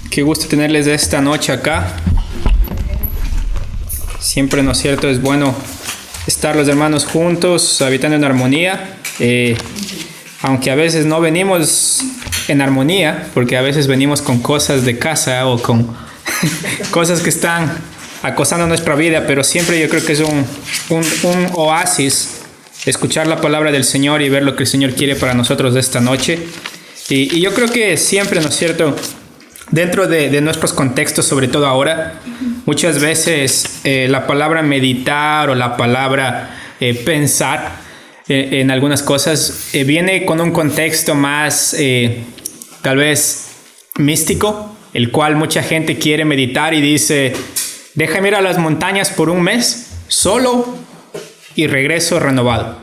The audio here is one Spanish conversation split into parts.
Qué gusto tenerles esta noche acá. Siempre, ¿no es cierto?, es bueno estar los hermanos juntos, habitando en armonía. Aunque a veces no venimos en armonía, porque a veces venimos con cosas de casa o con cosas que están acosando nuestra vida, pero siempre yo creo que es un oasis escuchar la palabra del Señor y ver lo que el Señor quiere para nosotros esta noche. Y yo creo que siempre, ¿no es cierto?, dentro de nuestros contextos, sobre todo ahora, muchas veces la palabra meditar o la palabra pensar en algunas cosas viene con un contexto más tal vez místico, el cual mucha gente quiere meditar y dice: déjame ir a las montañas por un mes solo y regreso renovado.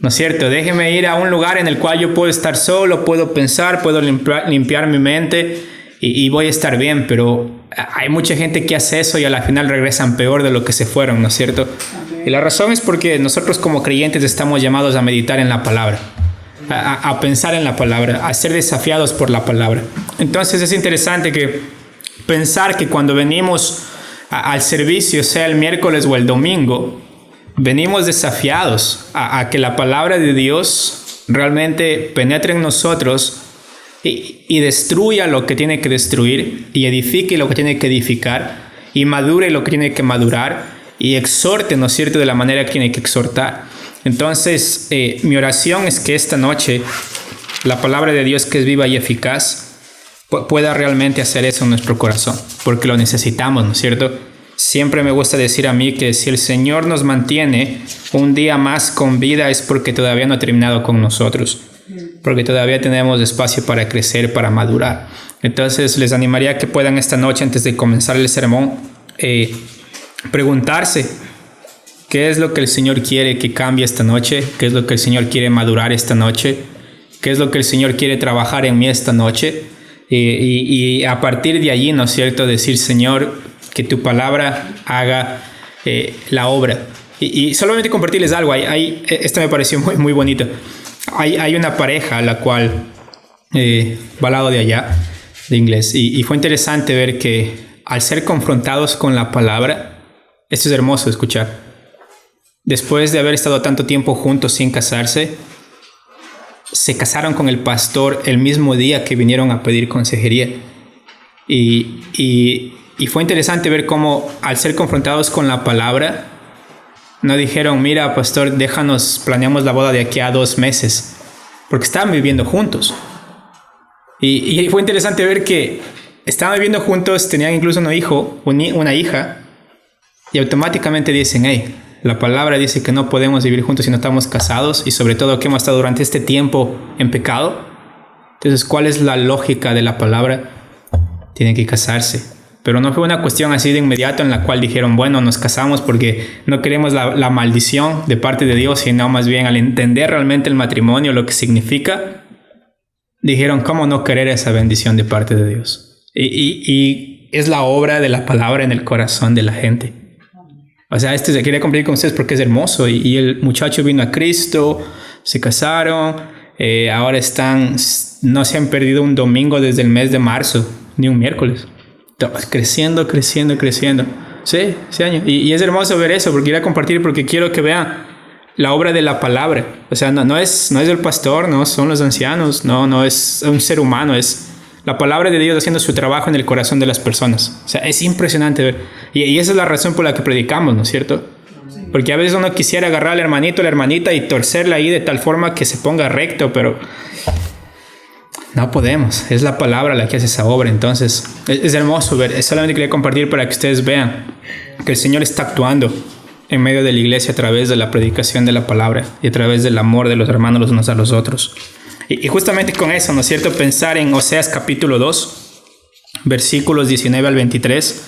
¿No es cierto? Déjeme ir a un lugar en el cual yo puedo estar solo, puedo pensar, puedo limpiar mi mente y voy a estar bien. Pero hay mucha gente que hace eso y a la final regresan peor de lo que se fueron, ¿no es cierto? Y la razón es porque nosotros como creyentes estamos llamados a meditar en la palabra, a pensar en la palabra, a ser desafiados por la palabra. Entonces es interesante que pensar que cuando venimos al servicio, sea el miércoles o el domingo, venimos desafiados a que la palabra de Dios realmente penetre en nosotros y destruya lo que tiene que destruir, y edifique lo que tiene que edificar, y madure lo que tiene que madurar, y exhorte, ¿no es cierto?, de la manera que tiene que exhortar. Entonces, mi oración es que esta noche la palabra de Dios, que es viva y eficaz, pueda realmente hacer eso en nuestro corazón, porque lo necesitamos, ¿no es cierto? Siempre me gusta decir a mí que si el Señor nos mantiene un día más con vida es porque todavía no ha terminado con nosotros, porque todavía tenemos espacio para crecer, para madurar. Entonces les animaría a que puedan esta noche, antes de comenzar el sermón, preguntarse qué es lo que el Señor quiere que cambie esta noche, qué es lo que el Señor quiere madurar esta noche, qué es lo que el Señor quiere trabajar en mí esta noche, y a partir de allí, ¿no es cierto?, decir: Señor, que tu palabra haga la obra. Y solamente compartirles algo. Esto me pareció muy, muy bonito. Hay una pareja a la cual va al lado de allá, de inglés, y fue interesante ver que al ser confrontados con la palabra, esto es hermoso escuchar, después de haber estado tanto tiempo juntos sin casarse, se casaron con el pastor el mismo día que vinieron a pedir consejería. Y fue interesante ver cómo, al ser confrontados con la palabra, no dijeron: mira, pastor, planeamos la boda de aquí a 2 meses, porque estaban viviendo juntos. Y fue interesante ver que estaban viviendo juntos, tenían incluso un hijo, una hija, y automáticamente dicen: hey, la palabra dice que no podemos vivir juntos si no estamos casados, y sobre todo que hemos estado durante este tiempo en pecado. Entonces, ¿cuál es la lógica de la palabra? Tienen que casarse. Pero no fue una cuestión así de inmediato en la cual dijeron: bueno, nos casamos porque no queremos la maldición de parte de Dios, sino más bien al entender realmente el matrimonio, lo que significa, dijeron: ¿cómo no querer esa bendición de parte de Dios? Y es la obra de la palabra en el corazón de la gente. O sea, esto se quiere compartir con ustedes porque es hermoso. Y el muchacho vino a Cristo, se casaron, ahora no se han perdido un domingo desde el mes de marzo, ni un miércoles. Creciendo. Sí, años. Y es hermoso ver eso, porque quiero compartir, porque quiero que vean la obra de la palabra. O sea, no es el pastor, no son los ancianos, no es un ser humano, es la palabra de Dios haciendo su trabajo en el corazón de las personas. O sea, es impresionante ver. Y esa es la razón por la que predicamos, ¿no es cierto? Porque a veces uno quisiera agarrar al hermanito, a la hermanita y torcerla ahí de tal forma que se ponga recto, pero no podemos. Es la palabra la que hace esa obra. Entonces es hermoso ver. Solamente quería compartir para que ustedes vean que el Señor está actuando en medio de la iglesia a través de la predicación de la palabra y a través del amor de los hermanos los unos a los otros. Y justamente con eso, ¿no es cierto?, pensar en Oseas capítulo 2, versículos 19 al 23.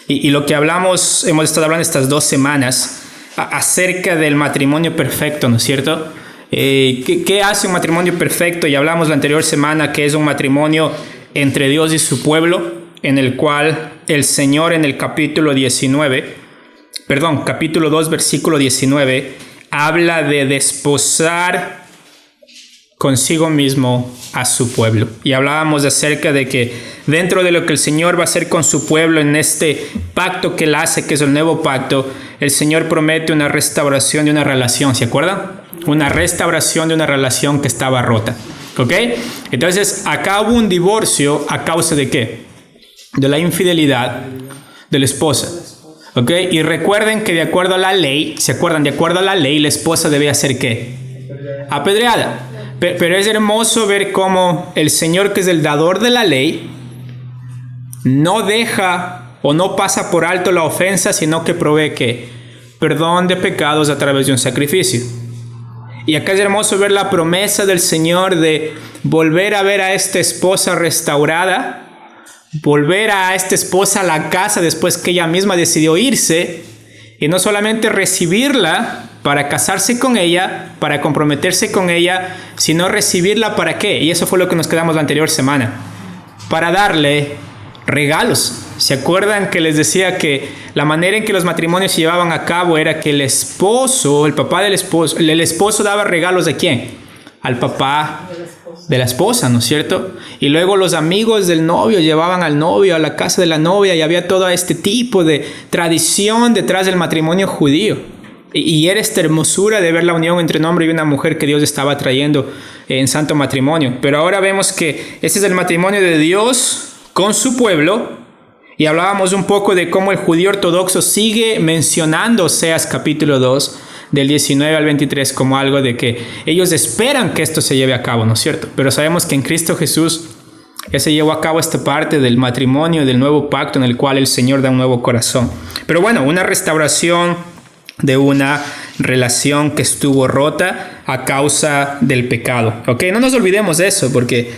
Y lo que hemos estado hablando estas 2 semanas acerca del matrimonio perfecto, ¿no es cierto? ¿Qué hace un matrimonio perfecto? Y hablamos la anterior semana que es un matrimonio entre Dios y su pueblo, en el cual el Señor en el capítulo 2, versículo 19, habla de desposar consigo mismo a su pueblo. Y hablábamos acerca de que dentro de lo que el Señor va a hacer con su pueblo en este pacto que Él hace, que es el nuevo pacto, el Señor promete una restauración de una relación, ¿se acuerdan? Una restauración de una relación que estaba rota, ¿ok? Entonces, acá hubo un divorcio a causa de ¿qué? De la infidelidad de la esposa, ¿ok? Y recuerden que de acuerdo a la ley, ¿se acuerdan? De acuerdo a la ley, la esposa debía ser ¿qué? Apedreada. Pero es hermoso ver cómo el Señor, que es el dador de la ley, no deja o no pasa por alto la ofensa, sino que provee ¿qué? Perdón de pecados a través de un sacrificio. Y acá es hermoso ver la promesa del Señor de volver a ver a esta esposa restaurada, volver a esta esposa a la casa después que ella misma decidió irse, y no solamente recibirla para casarse con ella, para comprometerse con ella, sino recibirla ¿para qué? Y eso fue lo que nos quedamos la anterior semana, para darle regalos. ¿Se acuerdan que les decía que la manera en que los matrimonios se llevaban a cabo era que el esposo, el papá del esposo, el esposo daba regalos ¿a quién? Al papá de la esposa, ¿no es cierto? Y luego los amigos del novio llevaban al novio a la casa de la novia, y había todo este tipo de tradición detrás del matrimonio judío. Y era esta hermosura de ver la unión entre un hombre y una mujer que Dios estaba trayendo en santo matrimonio. Pero ahora vemos que ese es el matrimonio de Dios con su pueblo. Y hablábamos un poco de cómo el judío ortodoxo sigue mencionando Oseas capítulo 2, del 19 al 23, como algo de que ellos esperan que esto se lleve a cabo, ¿no es cierto? Pero sabemos que en Cristo Jesús ya se llevó a cabo esta parte del matrimonio, del nuevo pacto en el cual el Señor da un nuevo corazón. Pero bueno, una restauración de una relación que estuvo rota a causa del pecado, ¿ok? No nos olvidemos de eso, porque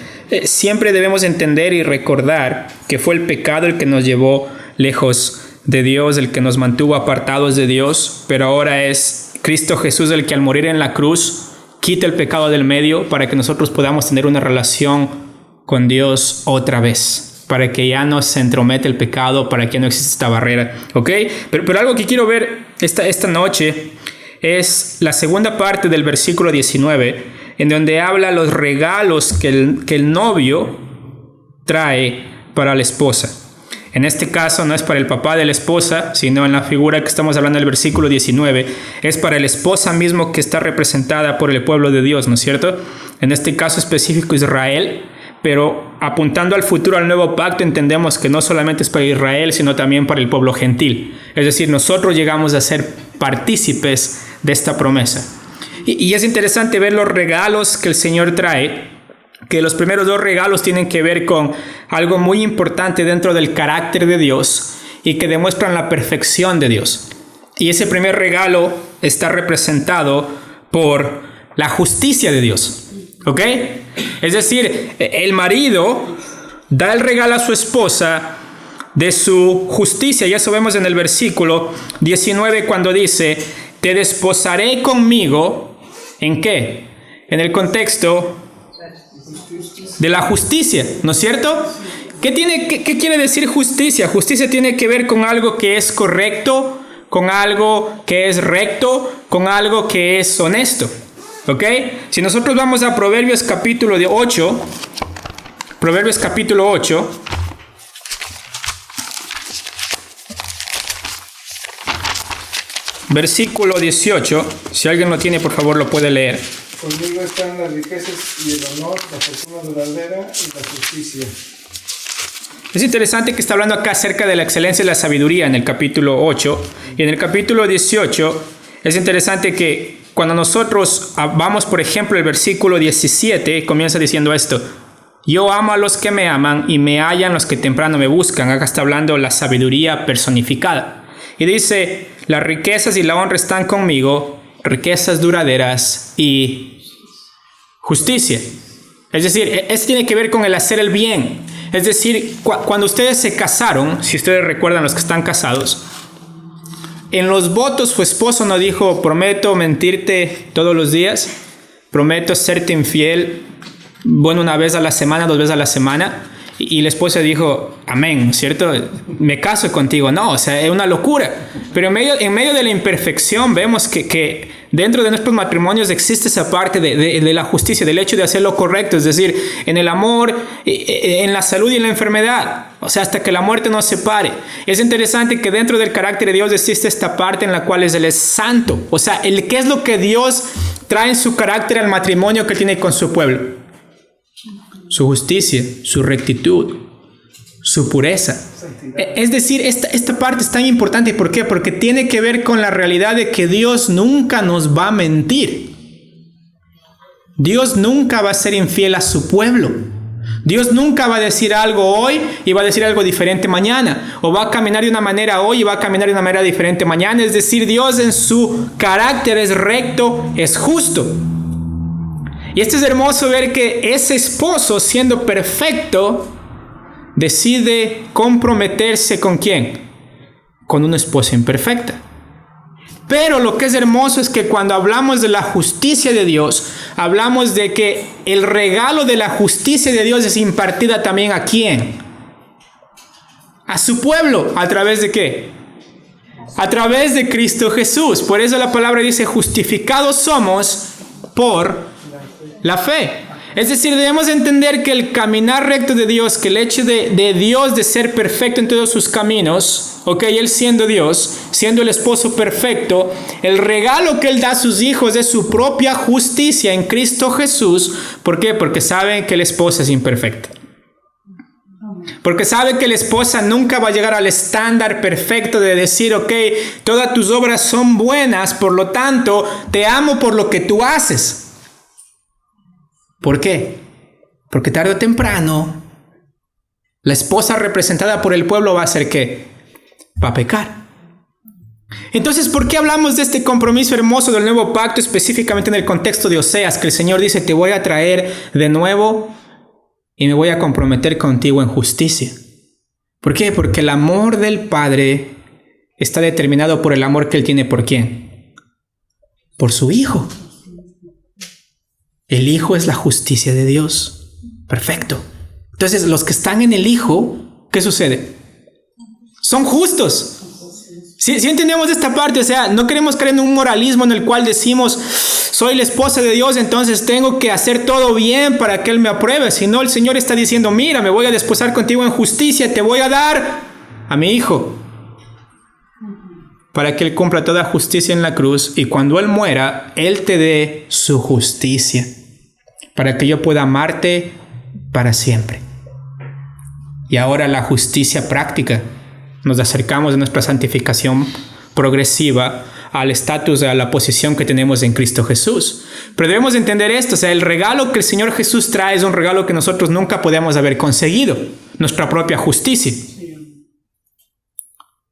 siempre debemos entender y recordar que fue el pecado el que nos llevó lejos de Dios, el que nos mantuvo apartados de Dios, pero ahora es Cristo Jesús el que al morir en la cruz quita el pecado del medio para que nosotros podamos tener una relación con Dios otra vez, para que ya no se entromete el pecado, para que no exista esta barrera, ¿ok? Pero algo que quiero ver esta noche es la segunda parte del versículo 19, en donde habla los regalos que el novio trae para la esposa. En este caso no es para el papá de la esposa, sino en la figura que estamos hablando del versículo 19, es para la esposa mismo que está representada por el pueblo de Dios, ¿no es cierto? En este caso específico Israel, pero apuntando al futuro, al nuevo pacto, entendemos que no solamente es para Israel, sino también para el pueblo gentil. Es decir, nosotros llegamos a ser partícipes de esta promesa. Y es interesante ver los regalos que el Señor trae, que los primeros dos regalos tienen que ver con algo muy importante dentro del carácter de Dios y que demuestran la perfección de Dios. Y ese primer regalo está representado por la justicia de Dios, ¿ok? Es decir, el marido da el regalo a su esposa de su justicia, y eso vemos en el versículo 19 cuando dice, te desposaré conmigo, ¿en qué? En el contexto de la justicia, ¿no es cierto? ¿Qué quiere decir justicia? Justicia tiene que ver con algo que es correcto, con algo que es recto, con algo que es honesto, ¿ok? Si nosotros vamos a Proverbios capítulo 8, versículo 18, si alguien lo tiene, por favor, lo puede leer. Conmigo están las riquezas y el honor, la fortuna duradera y la justicia. Es interesante que está hablando acá acerca de la excelencia y la sabiduría en el capítulo 8. Y en el capítulo 18 es interesante que cuando nosotros vamos, por ejemplo, el versículo 17, comienza diciendo esto. Yo amo a los que me aman y me hallan los que temprano me buscan. Acá está hablando la sabiduría personificada. Y dice, las riquezas y la honra están conmigo, riquezas duraderas y justicia. Es decir, esto tiene que ver con el hacer el bien. Es decir, cuando ustedes se casaron, si ustedes recuerdan los que están casados, en los votos su esposo no dijo, prometo mentirte todos los días, prometo serte infiel, bueno, una vez a la semana, 2 veces a la semana, y la esposa dijo, amén, ¿cierto? Me caso contigo. No, o sea, es una locura. Pero en medio de la imperfección vemos que dentro de nuestros matrimonios existe esa parte de la justicia, del hecho de hacer lo correcto, es decir, en el amor, en la salud y en la enfermedad, o sea, hasta que la muerte nos separe. Es interesante que dentro del carácter de Dios existe esta parte en la cual Él es santo, o sea, ¿qué es lo que Dios trae en su carácter al matrimonio que tiene con su pueblo? Su justicia, su rectitud, su pureza. Es decir, esta parte es tan importante. ¿Por qué? Porque tiene que ver con la realidad de que Dios nunca nos va a mentir. Dios nunca va a ser infiel a su pueblo. Dios nunca va a decir algo hoy y va a decir algo diferente mañana. O va a caminar de una manera hoy y va a caminar de una manera diferente mañana. Es decir, Dios en su carácter es recto, es justo. Y esto es hermoso ver que ese esposo, siendo perfecto, decide comprometerse ¿con quién? Con una esposa imperfecta. Pero lo que es hermoso es que cuando hablamos de la justicia de Dios, hablamos de que el regalo de la justicia de Dios es impartida también ¿a quién? A su pueblo. ¿A través de qué? A través de Cristo Jesús. Por eso la palabra dice, justificados somos por la fe. Es decir, debemos entender que el caminar recto de Dios, que el hecho de Dios de ser perfecto en todos sus caminos, Él siendo Dios, siendo el esposo perfecto, el regalo que Él da a sus hijos es su propia justicia en Cristo Jesús. ¿Por qué? Porque saben que la esposa es imperfecta. Porque sabe que la esposa nunca va a llegar al estándar perfecto de decir, todas tus obras son buenas, por lo tanto, te amo por lo que tú haces. ¿Por qué? Porque tarde o temprano la esposa representada por el pueblo va a hacer ¿qué? Va a pecar. Entonces, ¿por qué hablamos de este compromiso hermoso del nuevo pacto específicamente en el contexto de Oseas? Que el Señor dice, te voy a traer de nuevo y me voy a comprometer contigo en justicia. ¿Por qué? Porque el amor del Padre está determinado por el amor que Él tiene ¿por quién? Por su Hijo. El Hijo es la justicia de Dios. Perfecto. Entonces, los que están en el Hijo, ¿qué sucede? Son justos. ¿Sí entendemos esta parte? O sea, no queremos caer en un moralismo en el cual decimos, soy la esposa de Dios, entonces tengo que hacer todo bien para que Él me apruebe. Sino el Señor está diciendo, mira, me voy a desposar contigo en justicia, te voy a dar a mi Hijo, para que Él cumpla toda justicia en la cruz, y cuando Él muera, Él te dé su justicia, para que yo pueda amarte para siempre. Y ahora la justicia práctica. Nos acercamos de nuestra santificación progresiva al estatus, a la posición que tenemos en Cristo Jesús. Pero debemos entender esto, o sea, el regalo que el Señor Jesús trae es un regalo que nosotros nunca podemos haber conseguido, nuestra propia justicia.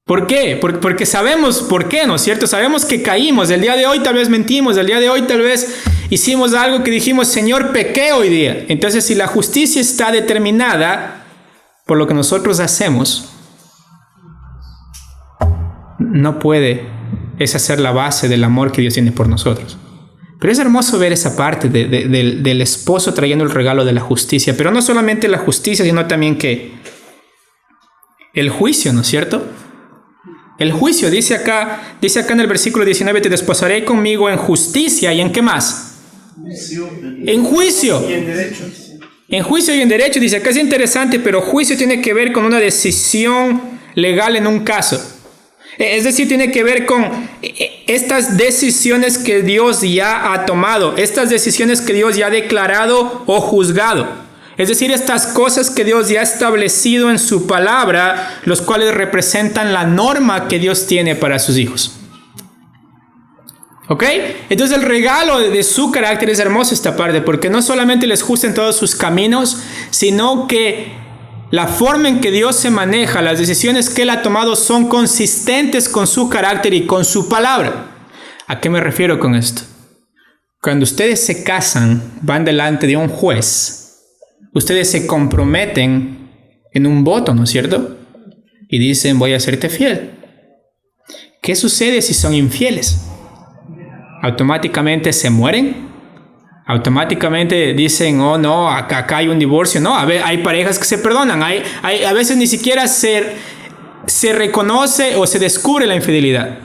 ¿Por qué? Porque sabemos por qué, ¿no es cierto? Sabemos que caímos. El día de hoy tal vez mentimos. El día de hoy tal vez hicimos algo que dijimos, Señor, pequé hoy día. Entonces, si la justicia está determinada por lo que nosotros hacemos, no puede esa ser la base del amor que Dios tiene por nosotros. Pero es hermoso ver esa parte del esposo trayendo el regalo de la justicia. Pero no solamente la justicia, sino también que el juicio, ¿no es cierto? El juicio, dice acá en el versículo 19, te desposaré conmigo en justicia. ¿Y en qué más? En juicio. Y en derecho. En juicio y en derecho, dice acá, es interesante, pero juicio tiene que ver con una decisión legal en un caso. Es decir, tiene que ver con estas decisiones que Dios ya ha tomado, estas decisiones que Dios ya ha declarado o juzgado. Es decir, estas cosas que Dios ya ha establecido en su palabra, los cuales representan la norma que Dios tiene para sus hijos. ¿Ok? Entonces el regalo de su carácter es hermoso esta parte, porque no solamente les justa en todos sus caminos, sino que la forma en que Dios se maneja, las decisiones que Él ha tomado son consistentes con su carácter y con su palabra. ¿A qué me refiero con esto? Cuando ustedes se casan, van delante de un juez, ustedes se comprometen en un voto, ¿no es cierto? Y dicen, voy a serte fiel. ¿Qué sucede si son infieles? ¿Automáticamente se mueren? ¿Automáticamente dicen, oh no, acá hay un divorcio? No, a ver, hay parejas que se perdonan. A veces ni siquiera se reconoce o se descubre la infidelidad.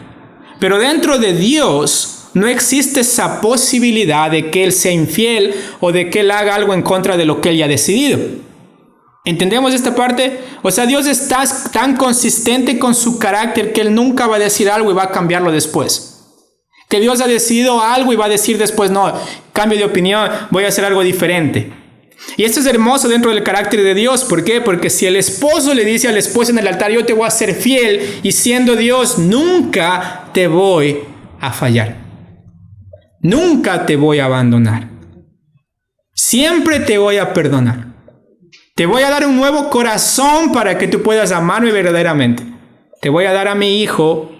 Pero dentro de Dios, no existe esa posibilidad de que Él sea infiel o de que Él haga algo en contra de lo que Él ya ha decidido. ¿Entendemos esta parte? O sea, Dios está tan consistente con su carácter que Él nunca va a decir algo y va a cambiarlo después. Que Dios ha decidido algo y va a decir después, no, cambio de opinión, voy a hacer algo diferente. Y esto es hermoso dentro del carácter de Dios. ¿Por qué? Porque si el esposo le dice al esposo en el altar, yo te voy a ser fiel, y siendo Dios, nunca te voy a fallar. Nunca te voy a abandonar. Siempre te voy a perdonar. Te voy a dar un nuevo corazón para que tú puedas amarme verdaderamente. Te voy a dar a mi hijo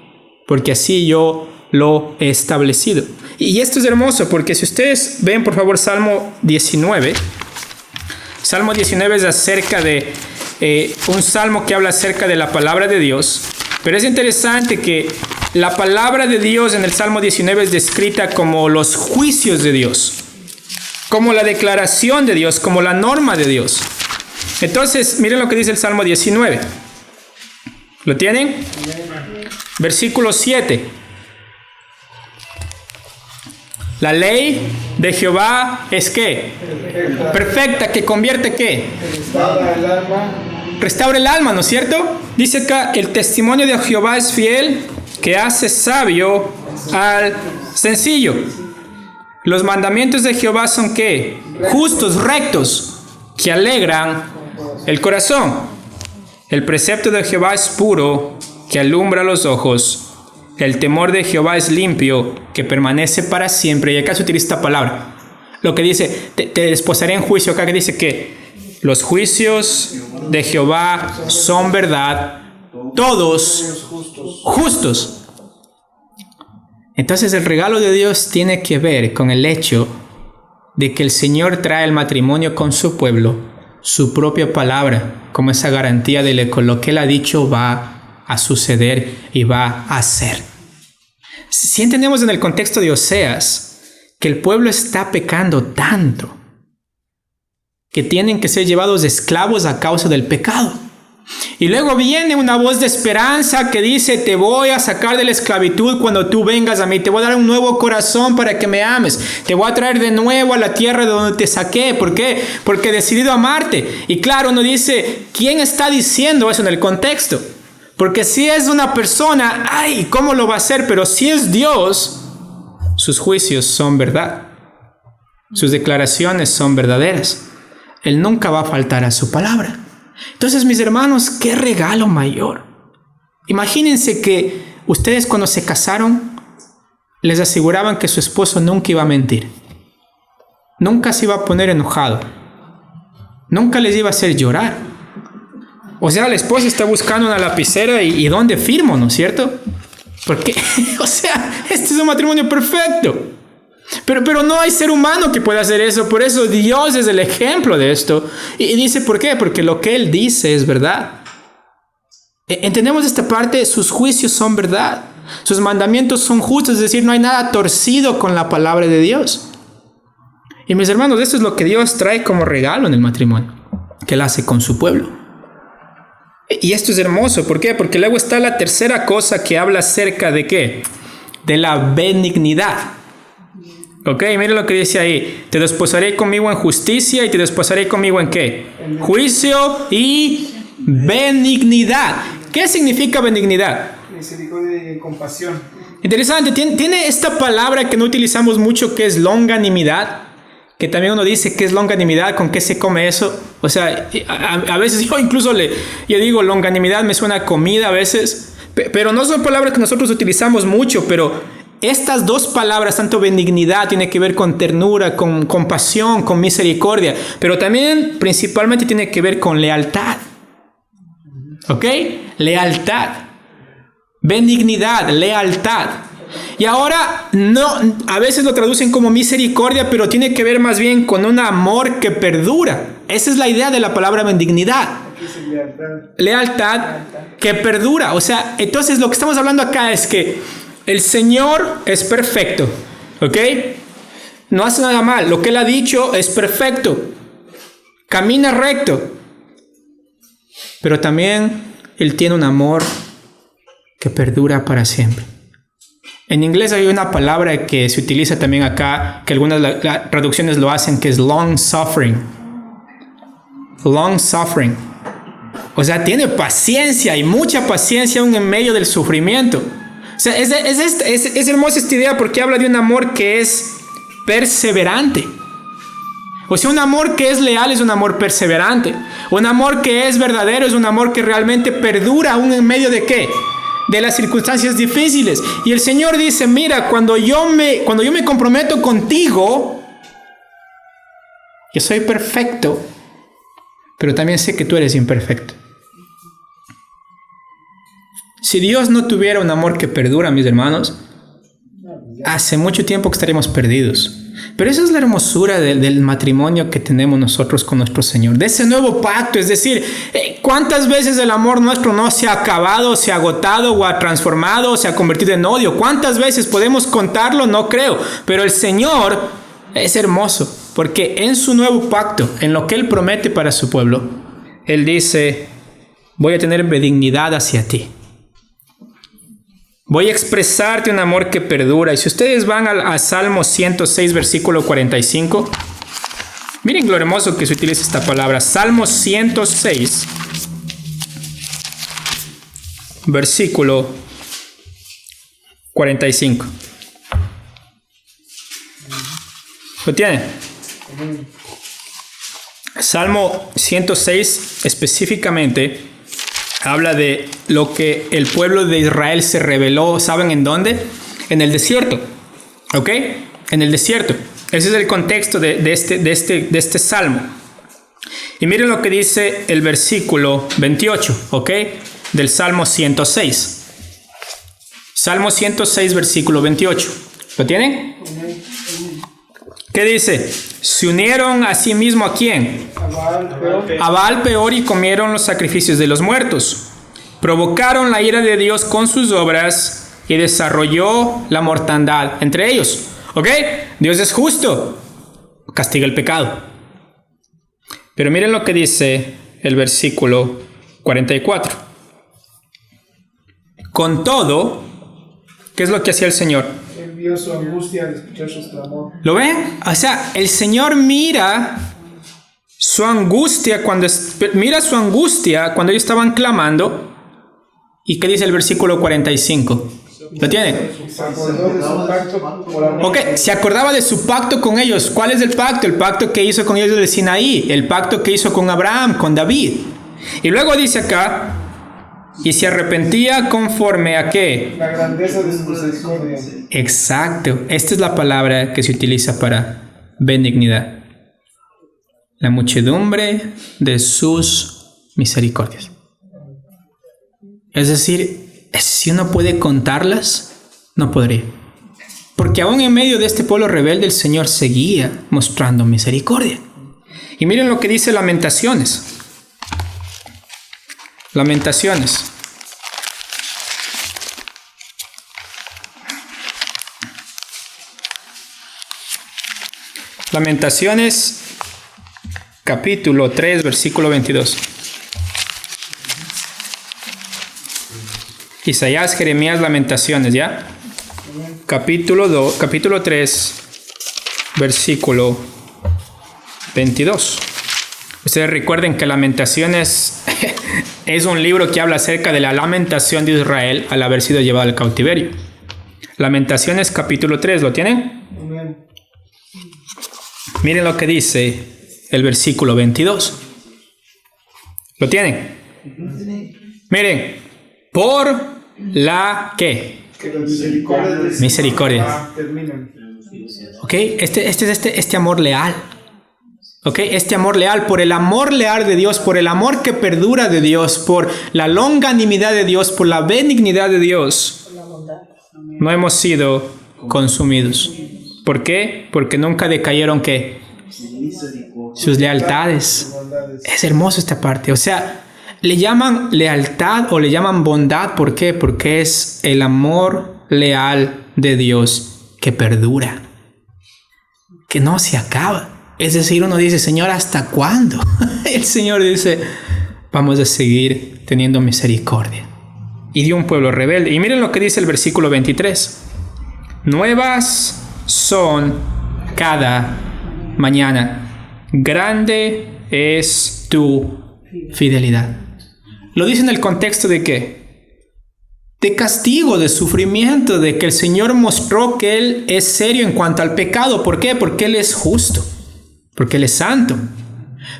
porque así yo lo he establecido. Y esto es hermoso porque si ustedes ven, por favor, Salmo 19. Salmo 19 es acerca de un salmo que habla acerca de la palabra de Dios. Pero es interesante que la palabra de Dios en el Salmo 19 es descrita como los juicios de Dios, como la declaración de Dios, como la norma de Dios. Entonces, miren lo que dice el Salmo 19. ¿Lo tienen? Versículo 7. La ley de Jehová es ¿qué? Perfecta, que convierte ¿qué? Restaura el alma, ¿no es cierto? Dice acá, el testimonio de Jehová es fiel, que hace sabio al sencillo. Los mandamientos de Jehová son ¿qué? Justos, rectos, que alegran el corazón. El precepto de Jehová es puro, que alumbra los ojos. El temor de Jehová es limpio, que permanece para siempre. Y acá se utiliza esta palabra. Lo que dice, te desposaré en juicio. Acá que dice que los juicios de Jehová son verdad, todos justos. Entonces el regalo de Dios tiene que ver con el hecho de que el Señor trae el matrimonio con su pueblo, su propia palabra, como esa garantía de que lo que Él ha dicho va a suceder y va a hacer. Si entendemos en el contexto de Oseas que el pueblo está pecando tanto que tienen que ser llevados esclavos a causa del pecado. Y luego viene una voz de esperanza que dice, te voy a sacar de la esclavitud cuando tú vengas a mí. Te voy a dar un nuevo corazón para que me ames. Te voy a traer de nuevo a la tierra de donde te saqué. ¿Por qué? Porque he decidido amarte. Y claro, uno dice, ¿quién está diciendo eso en el contexto? Porque si es una persona, ¡ay! ¿Cómo lo va a hacer? Pero si es Dios, sus juicios son verdad. Sus declaraciones son verdaderas. Él nunca va a faltar a su palabra. Entonces, mis hermanos, qué regalo mayor. Imagínense que ustedes cuando se casaron les aseguraban que su esposo nunca iba a mentir. Nunca se iba a poner enojado. Nunca les iba a hacer llorar. O sea, la esposa está buscando una lapicera y ¿dónde firmo? ¿No es cierto? Porque, o sea, este es un matrimonio perfecto. Pero no hay ser humano que pueda hacer eso. Por eso Dios es el ejemplo de esto. Y dice, ¿por qué? Porque lo que Él dice es verdad. Entendemos esta parte, sus juicios son verdad. Sus mandamientos son justos, es decir, no hay nada torcido con la palabra de Dios. Y mis hermanos, esto es lo que Dios trae como regalo en el matrimonio, que Él hace con su pueblo. Y esto es hermoso, ¿por qué? Porque luego está la tercera cosa que habla acerca de ¿qué? De la benignidad. Ok, miren lo que dice ahí. Te desposaré conmigo en justicia y te desposaré conmigo en ¿qué? Juicio y benignidad. ¿Qué significa benignidad? Misericordia y compasión. Interesante, tiene esta palabra que no utilizamos mucho que es longanimidad, que también uno dice que es longanimidad, ¿con qué se come eso? O sea, a veces yo incluso yo digo longanimidad, me suena a comida a veces, pero no son palabras que nosotros utilizamos mucho, pero estas dos palabras, tanto benignidad, tiene que ver con ternura, con compasión, con misericordia, pero también principalmente tiene que ver con lealtad. ¿Ok? Lealtad. Benignidad, lealtad. Y ahora, a veces lo traducen como misericordia, pero tiene que ver más bien con un amor que perdura. Esa es la idea de la palabra benignidad. Lealtad que perdura. O sea, entonces lo que estamos hablando acá es que el Señor es perfecto, ¿ok? No hace nada mal. Lo que Él ha dicho es perfecto. Camina recto. Pero también Él tiene un amor que perdura para siempre. En inglés hay una palabra que se utiliza también acá, que algunas traducciones lo hacen, que es long suffering. Long suffering. O sea, tiene paciencia y mucha paciencia aún en medio del sufrimiento. O sea, es hermosa esta idea porque habla de un amor que es perseverante. O sea, un amor que es leal es un amor perseverante. Un amor que es verdadero es un amor que realmente perdura aún en medio de ¿qué? De las circunstancias difíciles. Y el Señor dice, mira, cuando yo me comprometo contigo, yo soy perfecto, pero también sé que tú eres imperfecto. Si Dios no tuviera un amor que perdura, mis hermanos, hace mucho tiempo que estaríamos perdidos. Pero esa es la hermosura del matrimonio que tenemos nosotros con nuestro Señor, de ese nuevo pacto. Es decir, ¿cuántas veces el amor nuestro no se ha acabado, se ha agotado, o ha transformado, o se ha convertido en odio? ¿Cuántas veces podemos contarlo? No creo. Pero el Señor es hermoso, porque en su nuevo pacto, en lo que Él promete para su pueblo, Él dice, voy a tener benignidad hacia ti. Voy a expresarte un amor que perdura. Y si ustedes van a Salmo 106, versículo 45, miren lo hermoso que se utiliza esta palabra. Salmo 106, versículo 45. ¿Lo tienen? Salmo 106 específicamente habla de lo que el pueblo de Israel se rebeló. ¿Saben en dónde? En el desierto. ¿Ok? En el desierto. Ese es el contexto de este salmo. Y miren lo que dice el versículo 28, ¿ok? Del Salmo 106. Salmo 106, versículo 28. ¿Lo tienen? ¿Qué dice? Se unieron a sí mismo ¿a quién? A Baal Peor y comieron los sacrificios de los muertos. Provocaron la ira de Dios con sus obras y desarrolló la mortandad entre ellos. ¿Ok? Dios es justo. Castiga el pecado. Pero miren lo que dice el versículo 44. Con todo, ¿qué es lo que hacía el Señor? Él vio su angustia al escuchar su clamor. ¿Lo ven? O sea, el Señor mira su angustia cuando ellos estaban clamando. ¿Y qué dice el versículo 45? ¿Lo tienen? Se acordó de su pacto por amor. Ok, se acordaba de su pacto con ellos. ¿Cuál es el pacto? El pacto que hizo con ellos del Sinaí. El pacto que hizo con Abraham, con David. Y luego dice acá, y se arrepentía conforme a ¿qué? La grandeza de su misericordia. Exacto. Esta es la palabra que se utiliza para benignidad. La muchedumbre de sus misericordias. Es decir, si uno puede contarlas, no podría. Porque aún en medio de este pueblo rebelde, el Señor seguía mostrando misericordia. Y miren lo que dice Lamentaciones. Lamentaciones. Lamentaciones, capítulo 3, versículo 22. Isaías, Jeremías, Lamentaciones, ¿ya? Capítulo 3, versículo 22. Ustedes recuerden que Lamentaciones es un libro que habla acerca de la lamentación de Israel al haber sido llevado al cautiverio. Lamentaciones, capítulo 3, ¿lo tienen? Amén. Miren lo que dice el versículo 22. ¿Lo tienen? Miren, por la ¿qué? Que las misericordias del Misericordia. terminan. ¿Ok? Este amor leal. ¿Ok? Este amor leal, por el amor leal de Dios, por el amor que perdura de Dios, por la longanimidad de Dios, por la benignidad de Dios, no hemos sido consumidos. ¿Por qué? Porque nunca decayeron ¿qué? Sus lealtades. Es hermoso esta parte. O sea, le llaman lealtad o le llaman bondad. ¿Por qué? Porque es el amor leal de Dios que perdura, que no se acaba. Es decir, uno dice, Señor, ¿hasta cuándo? El Señor dice, vamos a seguir teniendo misericordia. Y de un pueblo rebelde. Y miren lo que dice el versículo 23. nuevas son cada mañana. Grande es tu fidelidad. Lo dice en el contexto de ¿qué? De castigo, de sufrimiento, de que el Señor mostró que Él es serio en cuanto al pecado. ¿Por qué? Porque Él es justo, porque Él es santo.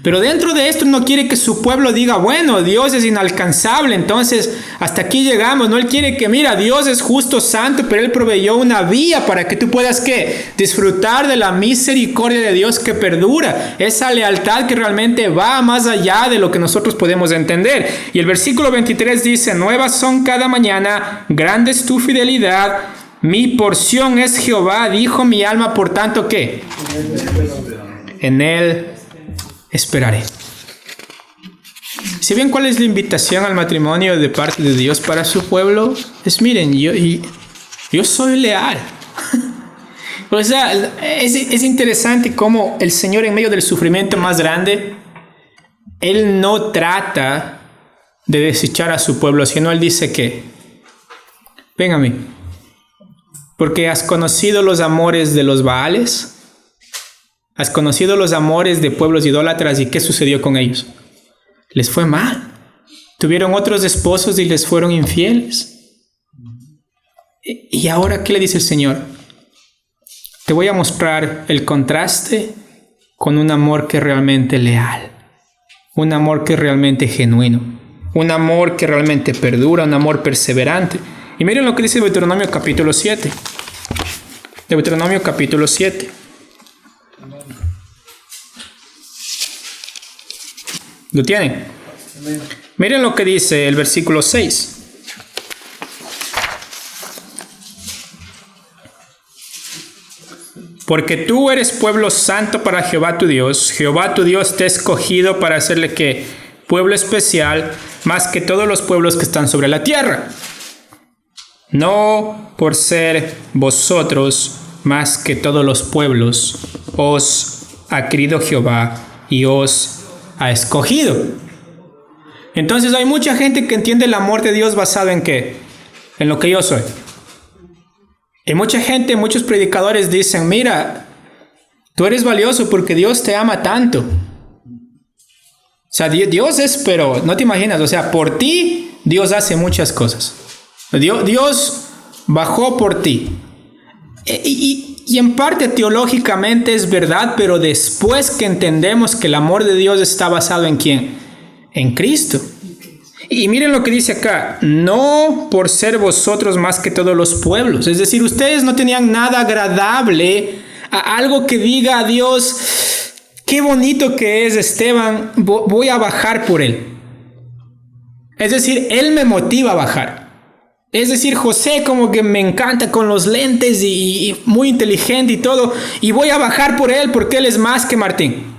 Pero dentro de esto no quiere que su pueblo diga, bueno, Dios es inalcanzable, entonces hasta aquí llegamos. No, Él quiere que, mira, Dios es justo, santo, pero Él proveyó una vía para que tú puedas, ¿qué? Disfrutar de la misericordia de Dios que perdura, esa lealtad que realmente va más allá de lo que nosotros podemos entender. Y el versículo 23 dice, nuevas son cada mañana, grande es tu fidelidad, mi porción es Jehová, dijo mi alma, por tanto, ¿qué? En Él esperaré. ¿Si ven cuál es la invitación al matrimonio de parte de Dios para su pueblo? Es, miren, yo soy leal. O sea, es interesante cómo el Señor en medio del sufrimiento más grande, Él no trata de desechar a su pueblo, sino Él dice que, ven a mí, porque has conocido los amores de los Baales, has conocido los amores de pueblos idólatras, ¿y qué sucedió con ellos? Les fue mal. Tuvieron otros esposos y les fueron infieles. ¿Y ahora qué le dice el Señor? Te voy a mostrar el contraste con un amor que es realmente leal, un amor que es realmente genuino, un amor que realmente perdura, un amor perseverante. Y miren lo que dice Deuteronomio capítulo 7. Deuteronomio capítulo 7. ¿Lo tienen? Miren lo que dice el versículo 6. Porque tú eres pueblo santo para Jehová tu Dios. Jehová tu Dios te ha escogido para hacerle que pueblo especial más que todos los pueblos que están sobre la tierra. No por ser vosotros más que todos los pueblos os ha querido Jehová y os ha escogido. Entonces hay mucha gente que entiende el amor de Dios basado en ¿qué? En lo que yo soy. Y mucha gente, muchos predicadores dicen, mira, tú eres valioso porque Dios te ama tanto. O sea, Dios es, pero no te imaginas, o sea, por ti Dios hace muchas cosas. Dios bajó por ti. Y en parte teológicamente es verdad, pero después que entendemos que el amor de Dios está basado en ¿quién? En Cristo. Y miren lo que dice acá, no por ser vosotros más que todos los pueblos. Es decir, ustedes no tenían nada agradable, algo que diga a Dios, qué bonito que es Esteban, voy a bajar por él. Es decir, él me motiva a bajar. Es decir, José como que me encanta con los lentes y muy inteligente y todo, y voy a bajar por él porque él es más que Martín.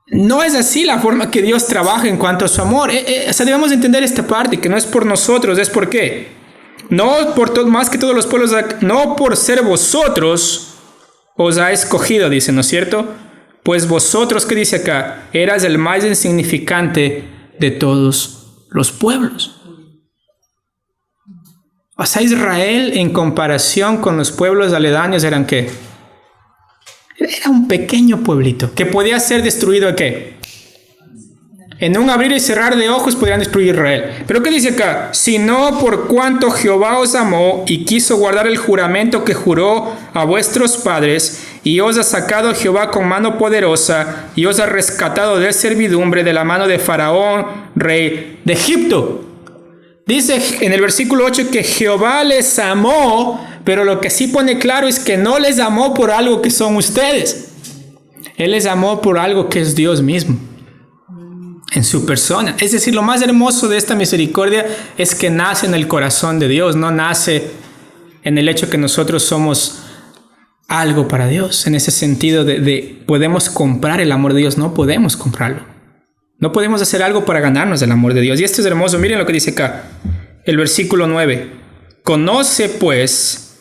No es así la forma que Dios trabaja en cuanto a su amor. O sea, debemos entender esta parte, que no es por nosotros, es por qué. No por más que todos los pueblos, no por ser vosotros os ha escogido, dice, ¿no es cierto? Pues vosotros, ¿qué dice acá? Eras el más insignificante de todos los pueblos. O sea, Israel en comparación con los pueblos aledaños eran ¿qué? Era un pequeño pueblito que podía ser destruido ¿qué? En un abrir y cerrar de ojos podrían destruir Israel. Pero ¿qué dice acá? Sino por cuanto Jehová os amó y quiso guardar el juramento que juró a vuestros padres, y os ha sacado Jehová con mano poderosa y os ha rescatado de servidumbre de la mano de Faraón, rey de Egipto. Dice en el versículo 8 que Jehová les amó, pero lo que sí pone claro es que no les amó por algo que son ustedes. Él les amó por algo que es Dios mismo, en su persona. Es decir, lo más hermoso de esta misericordia es que nace en el corazón de Dios, no nace en el hecho que nosotros somos algo para Dios. En ese sentido de podemos comprar el amor de Dios, no podemos comprarlo. No podemos hacer algo para ganarnos el amor de Dios. Y esto es hermoso. Miren lo que dice acá. El versículo 9. Conoce pues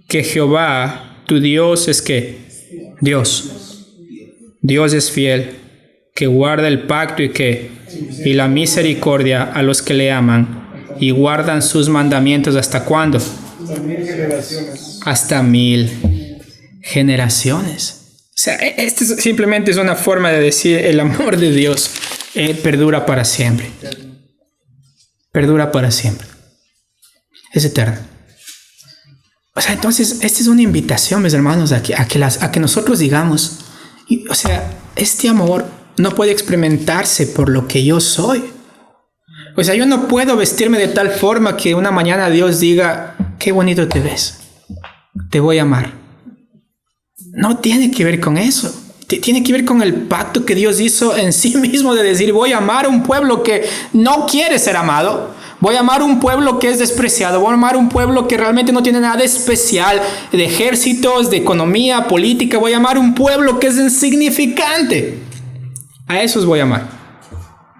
que Jehová, tu Dios, es que Dios. Dios es fiel, que guarda el pacto y la misericordia a los que le aman y guardan sus mandamientos. ¿Hasta cuándo? Hasta 1000 generaciones. Hasta 1000 generaciones. O sea, este simplemente es una forma de decir el amor de Dios perdura para siempre. Perdura para siempre. Es eterno. O sea, entonces, esta es una invitación, mis hermanos, a que nosotros digamos, o sea, este amor no puede experimentarse por lo que yo soy. O sea, yo no puedo vestirme de tal forma que una mañana Dios diga, qué bonito te ves, te voy a amar. No tiene que ver con eso. Tiene que ver con el pacto que Dios hizo en sí mismo de decir, voy a amar a un pueblo que no quiere ser amado. Voy a amar a un pueblo que es despreciado. Voy a amar a un pueblo que realmente no tiene nada especial de ejércitos, de economía, política. Voy a amar a un pueblo que es insignificante. A esos voy a amar.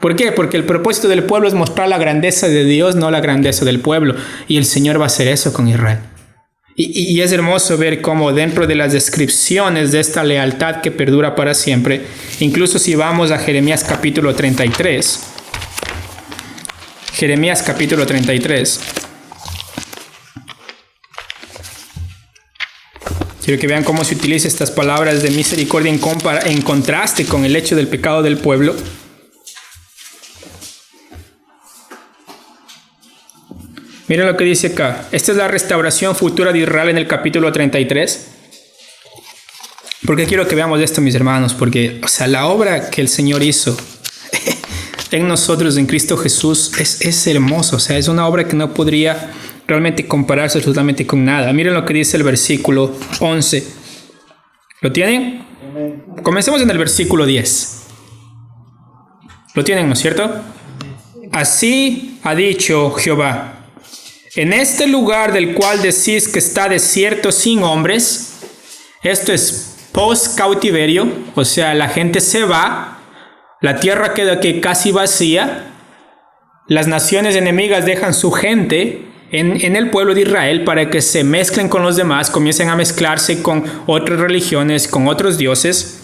¿Por qué? Porque el propósito del pueblo es mostrar la grandeza de Dios, no la grandeza del pueblo. Y el Señor va a hacer eso con Israel. Y es hermoso ver cómo dentro de las descripciones de esta lealtad que perdura para siempre, incluso si vamos a Jeremías capítulo 33, Jeremías capítulo 33, quiero que vean cómo se utiliza estas palabras de misericordia en contraste con el hecho del pecado del pueblo. Miren lo que dice acá. Esta es la restauración futura de Israel en el capítulo 33. Porque quiero que veamos esto, mis hermanos, porque, o sea, la obra que el Señor hizo en nosotros, en Cristo Jesús, es hermoso. O sea, es una obra que no podría realmente compararse absolutamente con nada. Miren lo que dice el versículo 11. ¿Lo tienen? Comencemos en el versículo 10. ¿Lo tienen, no es cierto? Así ha dicho Jehová. En este lugar del cual decís que está desierto sin hombres, esto es post-cautiverio, o sea, la gente se va, la tierra queda casi vacía, las naciones enemigas dejan su gente en el pueblo de Israel para que se mezclen con los demás, comiencen a mezclarse con otras religiones, con otros dioses.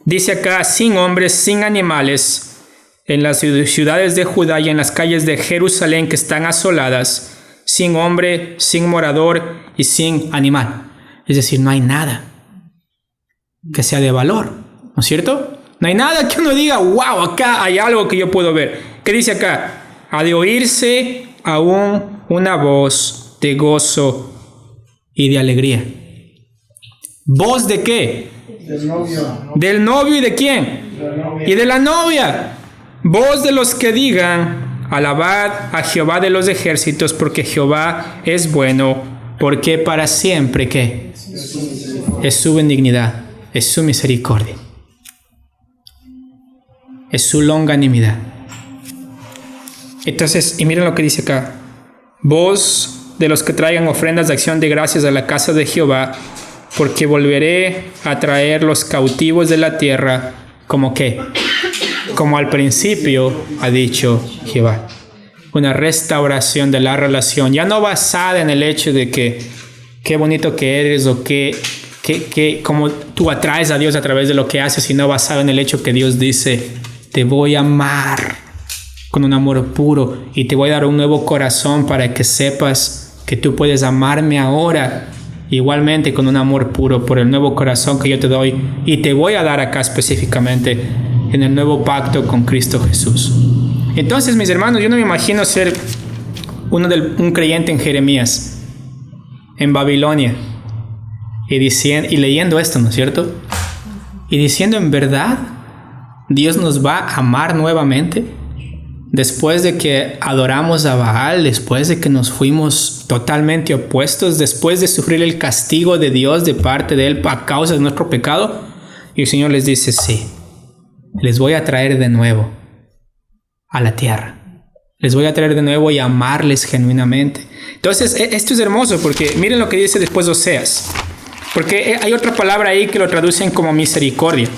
Dice acá, sin hombres, sin animales, en las ciudades de Judá y en las calles de Jerusalén que están asoladas, sin hombre, sin morador y sin animal. Es decir, no hay nada que sea de valor, ¿no es cierto? No hay nada que uno diga, wow, acá hay algo que yo puedo ver. ¿Qué dice acá? Ha de oírse aún una voz de gozo y de alegría. ¿Voz de qué? Del novio. ¿Del novio y de quién? Y de la novia. Voz de los que digan, alabad a Jehová de los ejércitos, porque Jehová es bueno, porque para siempre, ¿qué? Es su benignidad, es su misericordia, es su longanimidad. Entonces, y miren lo que dice acá. Voz de los que traigan ofrendas de acción de gracias a la casa de Jehová, porque volveré a traer los cautivos de la tierra, ¿como qué? Como al principio ha dicho Jehová. Una restauración de la relación, ya no basada en el hecho de que qué bonito que eres o que cómo tú atraes a Dios a través de lo que haces, sino basado en el hecho que Dios dice, te voy a amar con un amor puro y te voy a dar un nuevo corazón para que sepas que tú puedes amarme ahora igualmente con un amor puro por el nuevo corazón que yo te doy y te voy a dar acá específicamente en el nuevo pacto con Cristo Jesús. Entonces, mis hermanos, yo no me imagino ser un creyente en Jeremías, en Babilonia, y leyendo esto, ¿no es cierto? Y diciendo, en verdad, Dios nos va a amar nuevamente, después de que adoramos a Baal, después de que nos fuimos totalmente opuestos, después de sufrir el castigo de Dios de parte de Él a causa de nuestro pecado. Y el Señor les dice, sí, les voy a traer de nuevo a la tierra. Les voy a traer de nuevo y amarles genuinamente. Entonces, esto es hermoso porque miren lo que dice después Oseas. Porque hay otra palabra ahí que lo traducen como misericordia.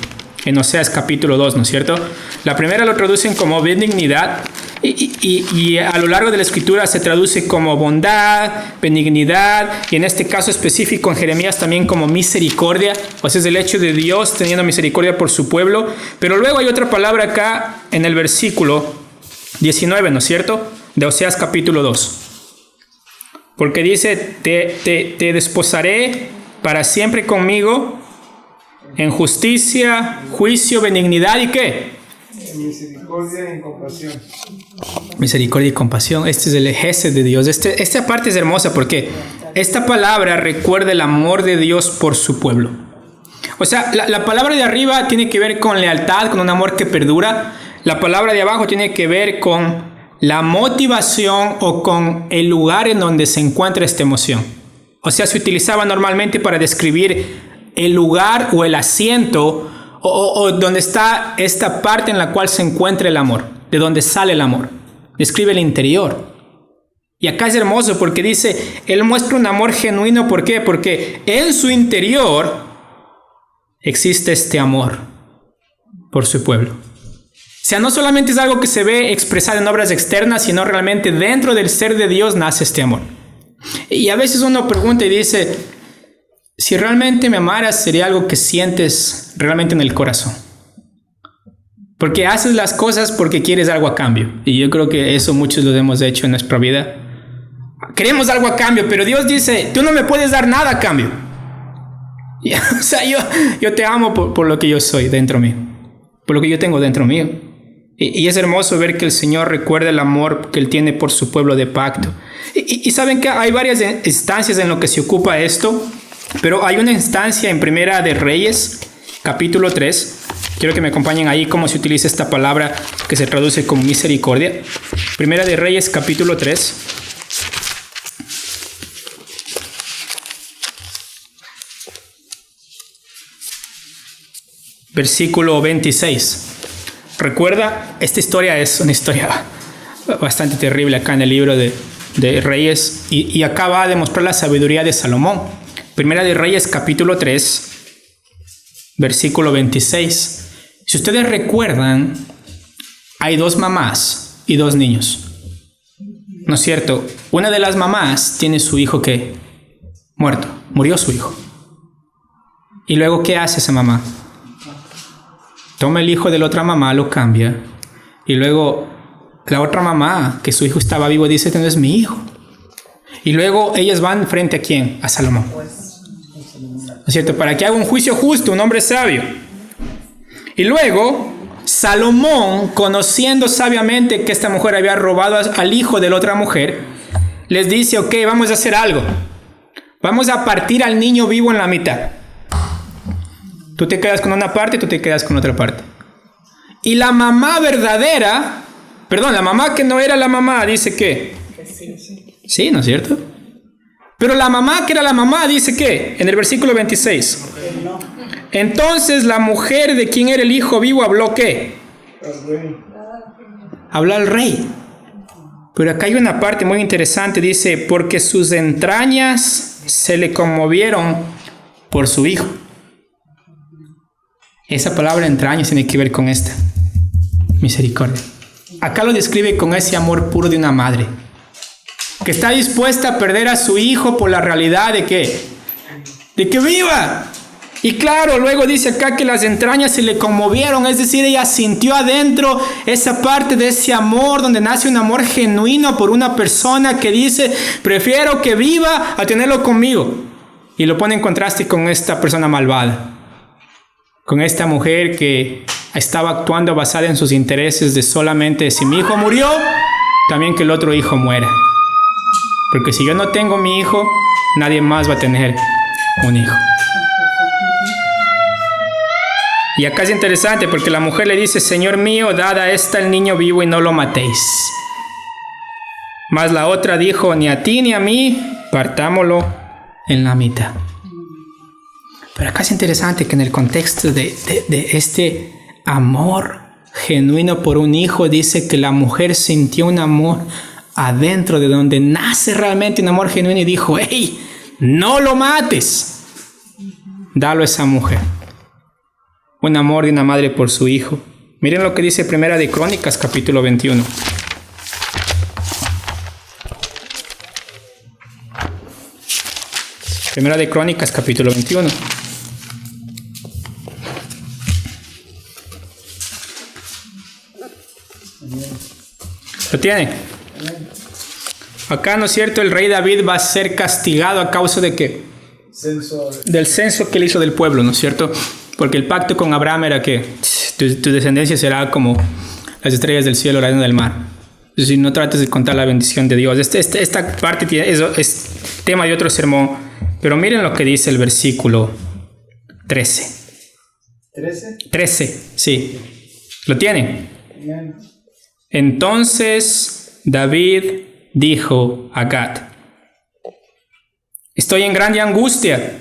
En Oseas capítulo 2, ¿no es cierto? La primera lo traducen como benignidad y a lo largo de la escritura se traduce como bondad, benignidad y en este caso específico en Jeremías también como misericordia. O sea, es el hecho de Dios teniendo misericordia por su pueblo. Pero luego hay otra palabra acá en el versículo 19, ¿no es cierto? De Oseas capítulo 2. Porque dice, te desposaré para siempre conmigo en justicia, juicio, benignidad y ¿qué? En misericordia y en compasión. Misericordia y compasión. Este es el ejército de Dios. Esta parte es hermosa porque esta palabra recuerda el amor de Dios por su pueblo. O sea, la palabra de arriba tiene que ver con lealtad, con un amor que perdura. La palabra de abajo tiene que ver con la motivación o con el lugar en donde se encuentra esta emoción. O sea, se utilizaba normalmente para describir el lugar o el asiento o donde está esta parte en la cual se encuentra el amor, de donde sale el amor. Describe el interior. Y acá es hermoso porque dice, Él muestra un amor genuino. ¿Por qué? Porque en su interior existe este amor por su pueblo. O sea, no solamente es algo que se ve expresado en obras externas, sino realmente dentro del ser de Dios nace este amor. Y a veces uno pregunta y dice, si realmente me amaras, sería algo que sientes realmente en el corazón. Porque haces las cosas porque quieres algo a cambio. Y yo creo que eso muchos lo hemos hecho en nuestra vida. Queremos algo a cambio, pero Dios dice, tú no me puedes dar nada a cambio. O sea, yo te amo por lo que yo soy dentro mío, por lo que yo tengo dentro mío. Y es hermoso ver que el Señor recuerda el amor que Él tiene por su pueblo de pacto. Y saben que hay varias instancias en lo que se ocupa esto, pero hay una instancia en Primera de Reyes, capítulo 3. Quiero que me acompañen ahí cómo se utiliza esta palabra que se traduce como misericordia. Primera de Reyes, capítulo 3. Versículo 26. Recuerda, esta historia es una historia bastante terrible acá en el libro de Reyes y acá va a demostrar la sabiduría de Salomón. Primera de Reyes, capítulo 3, versículo 26. Si ustedes recuerdan, hay dos mamás y dos niños. ¿No es cierto? Una de las mamás tiene su hijo que muerto, murió su hijo. Y luego, ¿qué hace esa mamá? Toma el hijo de la otra mamá, lo cambia. Y luego la otra mamá, que su hijo estaba vivo, dice, este no es mi hijo. Y luego ellas van frente a ¿quién? A Salomón. ¿No es cierto? Para que haga un juicio justo, un hombre sabio. Y luego Salomón, conociendo sabiamente que esta mujer había robado al hijo de la otra mujer, les dice, ok, vamos a hacer algo. Vamos a partir al niño vivo en la mitad. Tú te quedas con una parte, tú te quedas con otra parte. Y la mamá verdadera, perdón, la mamá que no era la mamá, dice que sí, ¿no es cierto? Pero la mamá que era la mamá, dice que en el versículo 26. Entonces la mujer de quien era el hijo vivo habló ¿qué? Habló al rey. Pero acá hay una parte muy interesante, dice, porque sus entrañas se le conmovieron por su hijo. Esa palabra entrañas tiene que ver con esta misericordia. Acá lo describe con ese amor puro de una madre que está dispuesta a perder a su hijo por la realidad de que viva. Y claro, luego dice acá que las entrañas se le conmovieron, es decir, ella sintió adentro esa parte de ese amor donde nace un amor genuino por una persona que dice, prefiero que viva a tenerlo conmigo. Y lo pone en contraste con esta persona malvada, con esta mujer que estaba actuando basada en sus intereses de solamente si mi hijo murió, también que el otro hijo muera. Porque si yo no tengo mi hijo, nadie más va a tener un hijo. Y acá es interesante porque la mujer le dice, Señor mío, dad a esta el niño vivo y no lo matéis. Mas la otra dijo, ni a ti ni a mí, partámoslo en la mitad. Pero acá es interesante que en el contexto de este amor genuino por un hijo, dice que la mujer sintió un amor adentro de donde nace realmente un amor genuino y dijo, hey, no lo mates, dalo a esa mujer. Un amor de una madre por su hijo. Miren lo que dice Primera de Crónicas, capítulo 21. Primera de Crónicas, capítulo 21. ¿Lo tiene? Acá, ¿no es cierto? El rey David va a ser castigado a causa de ¿qué? Del censo que él hizo del pueblo, ¿no es cierto? Porque el pacto con Abraham era que tu descendencia será como las estrellas del cielo, la arena del mar. Es decir, no trates de contar la bendición de Dios. Esta parte es tema de otro sermón. Pero miren lo que dice el versículo 13. ¿13? 13, sí. ¿Lo tienen? Amén. Entonces David dijo a Gad: estoy en grande angustia.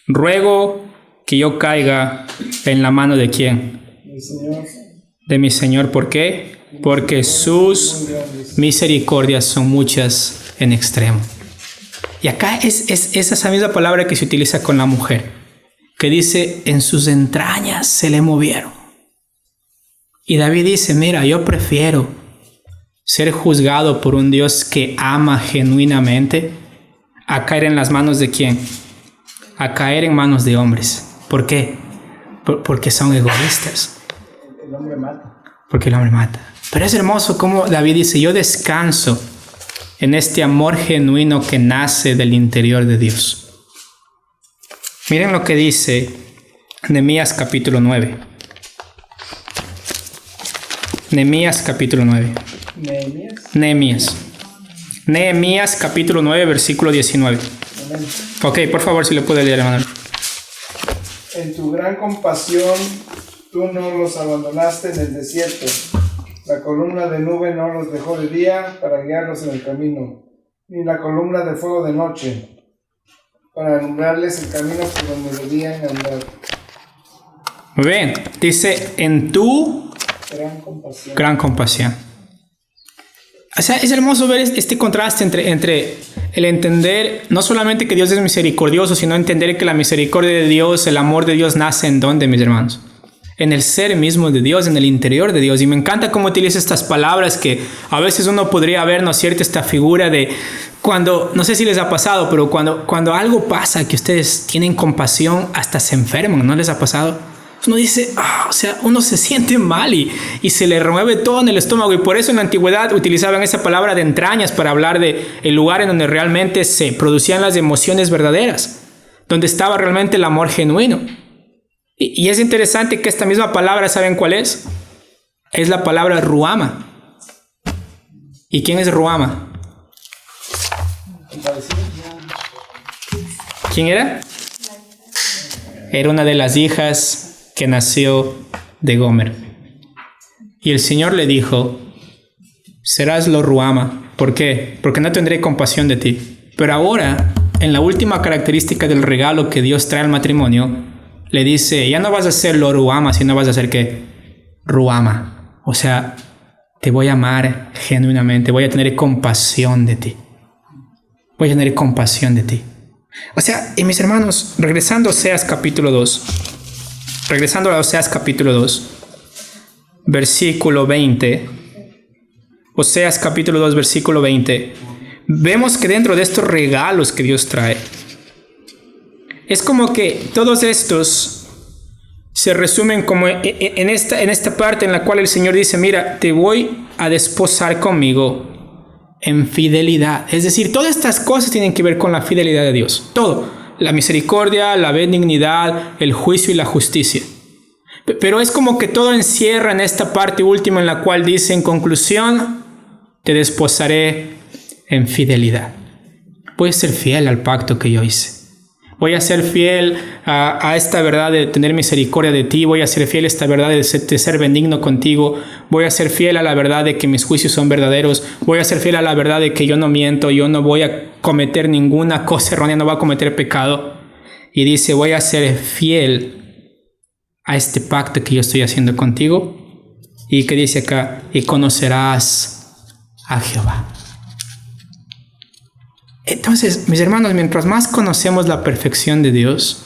Ruego que yo caiga en la mano de ¿quién? Mi Señor. De mi Señor. ¿Por qué? Porque sus misericordias son muchas en extremo. Y acá es esa misma palabra que se utiliza con la mujer, que dice, en sus entrañas se le movieron. Y David dice, mira, yo prefiero ser juzgado por un Dios que ama genuinamente a caer en las manos de ¿quién? A caer en manos de hombres. ¿Por qué? Porque son egoístas. El hombre mata. Porque el hombre mata. Pero es hermoso como David dice, yo descanso en este amor genuino que nace del interior de Dios. Miren lo que dice Nehemías capítulo 9. Nehemías capítulo 9. Nehemías capítulo 9, versículo 19. Amén. Ok, por favor, si le puede leer, hermano. En tu gran compasión, tú no los abandonaste en el desierto. La columna de nube no los dejó de día para guiarlos en el camino, ni la columna de fuego de noche, para alumbrarles el camino por donde debían andar. Muy bien, dice, en tu gran compasión. O sea, es hermoso ver este contraste entre el entender no solamente que Dios es misericordioso, sino entender que la misericordia de Dios, el amor de Dios nace ¿en dónde, mis hermanos? En el ser mismo de Dios, en el interior de Dios. Y me encanta cómo utiliza estas palabras que a veces uno podría ver, ¿no es cierto?, esta figura de cuando, no sé si les ha pasado, pero cuando algo pasa, que ustedes tienen compasión, hasta se enferman, ¿no les ha pasado? Uno dice, o sea, uno se siente mal y se le remueve todo en el estómago. Y por eso en la antigüedad utilizaban esa palabra de entrañas para hablar de el lugar en donde realmente se producían las emociones verdaderas, donde estaba realmente el amor genuino. Y es interesante que esta misma palabra, ¿saben cuál es? Es la palabra ruama. ¿Y quién es ruama? ¿Quién era? Era una de las hijas que nació de Gomer. Y el Señor le dijo, serás lo ruama. ¿Por qué? Porque no tendré compasión de ti. Pero ahora, en la última característica del regalo que Dios trae al matrimonio, le dice, ya no vas a ser lo ruama, sino vas a ser ¿qué? Ruama. O sea, te voy a amar genuinamente, voy a tener compasión de ti. Voy a tener compasión de ti. O sea, y mis hermanos, regresando a Oseas capítulo 2, versículo 20, Oseas capítulo 2, versículo 20, vemos que dentro de estos regalos que Dios trae, es como que todos estos se resumen como en esta parte en la cual el Señor dice, mira, te voy a desposar conmigo en fidelidad. Es decir, todas estas cosas tienen que ver con la fidelidad de Dios. Todo. La misericordia, la benignidad, el juicio y la justicia. Pero es como que todo encierra en esta parte última en la cual dice, en conclusión, te desposaré en fidelidad. Voy a ser fiel al pacto que yo hice. Voy a ser fiel a esta verdad de tener misericordia de ti. Voy a ser fiel a esta verdad de ser benigno contigo. Voy a ser fiel a la verdad de que mis juicios son verdaderos. Voy a ser fiel a la verdad de que yo no miento. Yo no voy a cometer ninguna cosa errónea. No voy a cometer pecado. Y dice, voy a ser fiel a este pacto que yo estoy haciendo contigo. Y que dice acá, y conocerás a Jehová. Entonces, mis hermanos, mientras más conocemos la perfección de Dios,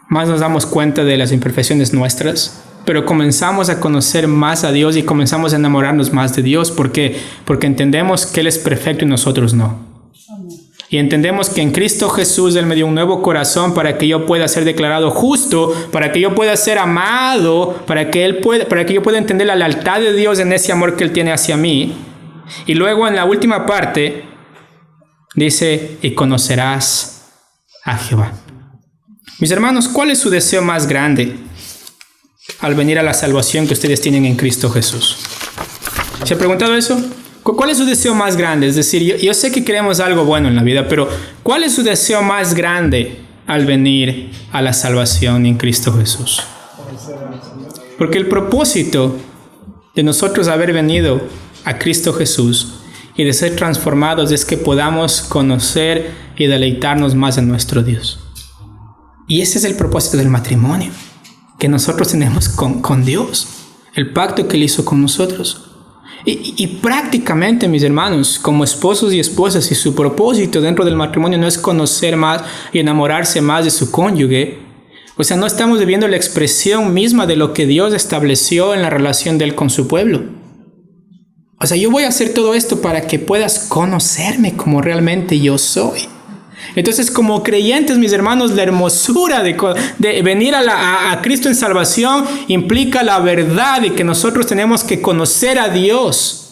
más nos damos cuenta de las imperfecciones nuestras, pero comenzamos a conocer más a Dios y comenzamos a enamorarnos más de Dios. ¿Por qué? Porque entendemos que Él es perfecto y nosotros no. Y entendemos que en Cristo Jesús Él me dio un nuevo corazón para que yo pueda ser declarado justo, para que yo pueda ser amado, para que yo pueda entender la lealtad de Dios en ese amor que Él tiene hacia mí. Y luego en la última parte dice, y conocerás a Jehová. Mis hermanos, ¿cuál es su deseo más grande al venir a la salvación que ustedes tienen en Cristo Jesús? ¿Se ha preguntado eso? ¿Cuál es su deseo más grande? Es decir, yo sé que queremos algo bueno en la vida, pero ¿cuál es su deseo más grande al venir a la salvación en Cristo Jesús? Porque el propósito de nosotros haber venido a Cristo Jesús y de ser transformados es que podamos conocer y deleitarnos más en nuestro Dios. Y ese es el propósito del matrimonio que nosotros tenemos con Dios, el pacto que Él hizo con nosotros. Y prácticamente, mis hermanos, como esposos y esposas, si su propósito dentro del matrimonio no es conocer más y enamorarse más de su cónyuge, o sea, no estamos viviendo la expresión misma de lo que Dios estableció en la relación de Él con su pueblo. O sea, yo voy a hacer todo esto para que puedas conocerme como realmente yo soy. Entonces, como creyentes, mis hermanos, la hermosura de venir a Cristo en salvación implica la verdad de que nosotros tenemos que conocer a Dios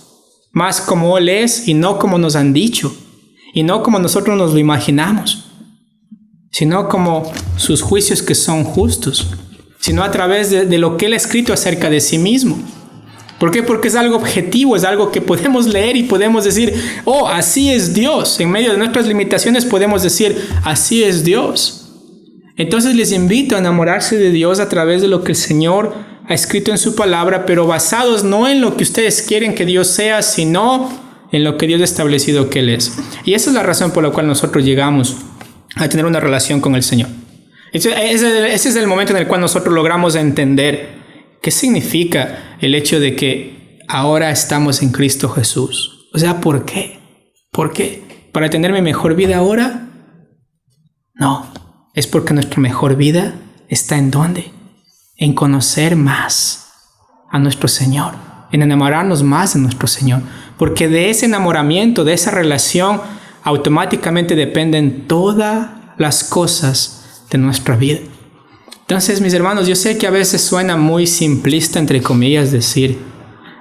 más como Él es y no como nos han dicho, y no como nosotros nos lo imaginamos, sino como sus juicios que son justos, sino a través de lo que Él ha escrito acerca de sí mismo. ¿Por qué? Porque es algo objetivo, es algo que podemos leer y podemos decir, oh, así es Dios. En medio de nuestras limitaciones podemos decir, así es Dios. Entonces les invito a enamorarse de Dios a través de lo que el Señor ha escrito en su palabra, pero basados no en lo que ustedes quieren que Dios sea, sino en lo que Dios ha establecido que Él es. Y esa es la razón por la cual nosotros llegamos a tener una relación con el Señor. Ese es el momento en el cual nosotros logramos entender ¿qué significa el hecho de que ahora estamos en Cristo Jesús? O sea, ¿por qué? ¿Por qué? ¿Para tener mi mejor vida ahora? No, es porque nuestra mejor vida está ¿en dónde? En conocer más a nuestro Señor, en enamorarnos más de nuestro Señor. Porque de ese enamoramiento, de esa relación, automáticamente dependen todas las cosas de nuestra vida. Entonces, mis hermanos, yo sé que a veces suena muy simplista, entre comillas, decir,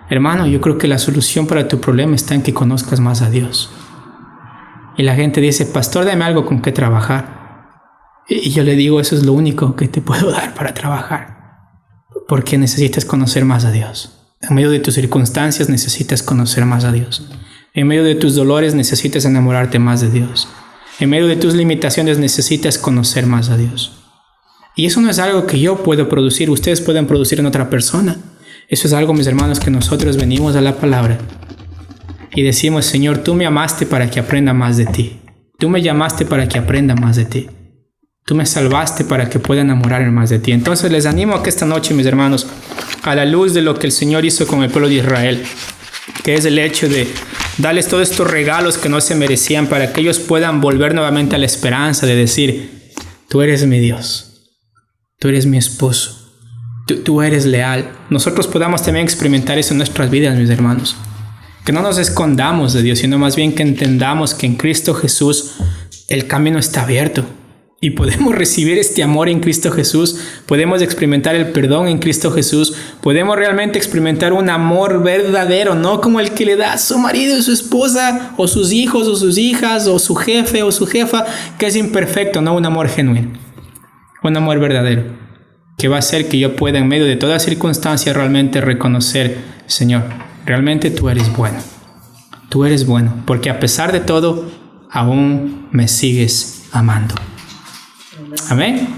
hermano, yo creo que la solución para tu problema está en que conozcas más a Dios. Y la gente dice, pastor, dame algo con que trabajar. Y yo le digo, eso es lo único que te puedo dar para trabajar. Porque necesitas conocer más a Dios. En medio de tus circunstancias necesitas conocer más a Dios. En medio de tus dolores necesitas enamorarte más de Dios. En medio de tus limitaciones necesitas conocer más a Dios. Y eso no es algo que yo puedo producir, ustedes pueden producir en otra persona. Eso es algo, mis hermanos, que nosotros venimos a la palabra y decimos, Señor, tú me amaste para que aprenda más de ti. Tú me llamaste para que aprenda más de ti. Tú me salvaste para que pueda enamorarme más de ti. Entonces les animo a que esta noche, mis hermanos, a la luz de lo que el Señor hizo con el pueblo de Israel, que es el hecho de darles todos estos regalos que no se merecían para que ellos puedan volver nuevamente a la esperanza de decir, tú eres mi Dios. Tú eres mi esposo. Tú eres leal. Nosotros podamos también experimentar eso en nuestras vidas, mis hermanos. Que no nos escondamos de Dios, sino más bien que entendamos que en Cristo Jesús el camino está abierto. Y podemos recibir este amor en Cristo Jesús. Podemos experimentar el perdón en Cristo Jesús. Podemos realmente experimentar un amor verdadero, no como el que le da a su marido y su esposa, o sus hijos o sus hijas, o su jefe o su jefa, que es imperfecto, no un amor genuino. Un amor verdadero, que va a hacer que yo pueda en medio de toda circunstancia realmente reconocer, Señor, realmente tú eres bueno, porque a pesar de todo, aún me sigues amando. Amén.